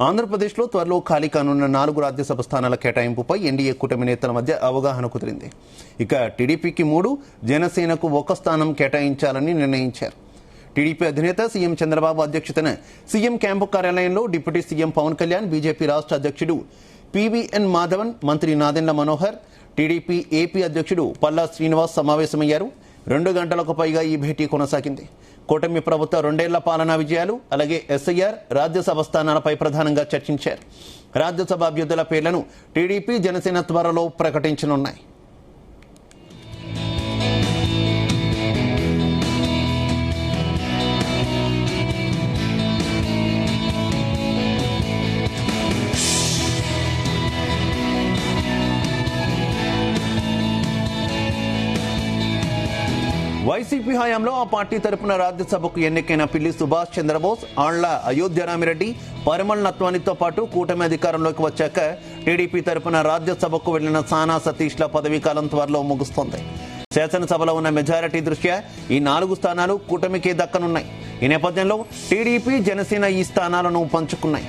ఆంధ్రప్రదేశ్లో త్వరలో ఖాళీ కానున్న 4 రాజ్యసభ స్థానాల కేటాయింపుపై ఎన్డీఏ కూటమి నేతల మధ్య అవగాహన కుదిరింది. ఇక టీడీపీకి 3, జనసేనకు 1 స్థానం కేటాయించాలని నిర్ణయించారు. టీడీపీ అధినేత సీఎం చంద్రబాబు అధ్యక్షతన సీఎం క్యాంపు కార్యాలయంలో deputy CM Pawan Kalyan, BJP రాష్ట్ర అధ్యక్షుడు పీవీఎన్ మాధవన్, మంత్రి నాదెండ్ల మనోహర్, టీడీపీ ఏపీ అధ్యక్షుడు పల్లా శ్రీనివాస్ సమావేశమయ్యారు. 2 గంటలకు పైగా ఈ భేటీ కొనసాగింది. కూటమి ప్రభుత్వ 2 ఏళ్ల పాలనా విజయాలు, అలాగే ఎస్ఐఆర్, రాజ్యసభ స్థానాలపై ప్రధానంగా చర్చించారు. రాజ్యసభ అభ్యర్థుల పేర్లను టీడీపీ, జనసేన త్వరలో ప్రకటించనున్నాయి. వైసీపీ హయాంలో ఆ పార్టీ తరపున రాజ్యసభకు ఎన్నికైన పిల్లి సుభాష్ చంద్రబోస్, ఆళ్ల అయోధ్యరామిరెడ్డి, పరిమళ్ నత్వానితో పాటు కూటమి అధికారంలోకి వచ్చాక టీడీపీ తరపున రాజ్యసభకు వెళ్లిన సానా సతీష్ల పదవీకాలం త్వరలో ముగుస్తోంది. శాసనసభలో ఉన్న మెజారిటీ దృష్ట్యా ఈ 4 స్థానాలు కూటమికే దక్కనున్నాయి. ఈ నేపథ్యంలో టీడీపీ, జనసేన ఈ స్థానాలను పంచుకున్నాయి.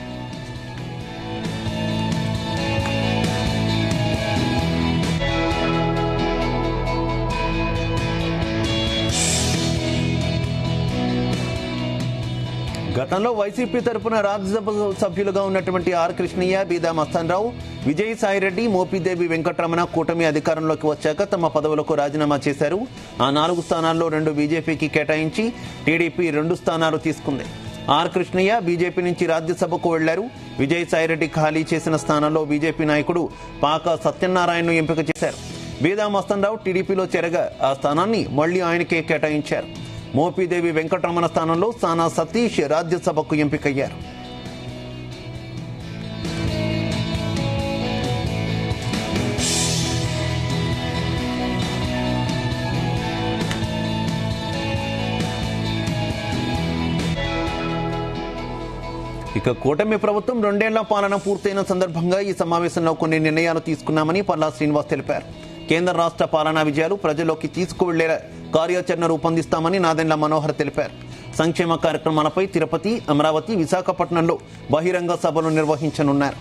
గతంలో వైసీపీ తరపున రాజ్యసభ సభ్యులుగా ఉన్నటువంటి ఆర్ కృష్ణయ్య, బీదా మస్తాన్రావు, విజయసాయిరెడ్డి, మోపిదేవి వెంకటరమణ కూటమి అధికారంలోకి వచ్చాక తమ పదవులకు రాజీనామా చేశారు. ఆ 4 స్థానాల్లో 2 బీజేపీకి కేటాయించి టీడీపీ 2 స్థానాలు తీసుకుంది. ఆర్ కృష్ణయ్య బీజేపీ నుంచి రాజ్యసభకు వెళ్లారు. విజయసాయిరెడ్డి ఖాళీ చేసిన స్థానంలో బీజేపీ నాయకుడు పాక సత్యనారాయణను ఎంపిక చేశారు. బీదా మస్తాన్రావు టీడీపీలో చేరగా ఆ స్థానాన్ని మళ్లీ ఆయనకే కేటాయించారు. మోపిదేవి వెంకటరమణ స్థానంలో సానా సతీష్ రాజ్యసభకు ఎంపికయ్యారు. ఇక కూటమి ప్రభుత్వం 2 ఏళ్ల పాలన పూర్తయిన సందర్భంగా ఈ సమావేశంలో కొన్ని నిర్ణయాలు తీసుకున్నామని పల్లా శ్రీనివాస్ తెలిపారు. కేంద్ర రాష్ట్ర పాలనా విజయాలు ప్రజల్లోకి తీసుకువెళ్లేలా కార్యాచరణ రూపొందిస్తామని నాదెండ్ల మనోహర్ తెలిపారు. సంక్షేమ కార్యక్రమాలపై తిరుపతి, అమరావతి, విశాఖపట్నంలో బహిరంగ సభలు నిర్వహించనున్నారు.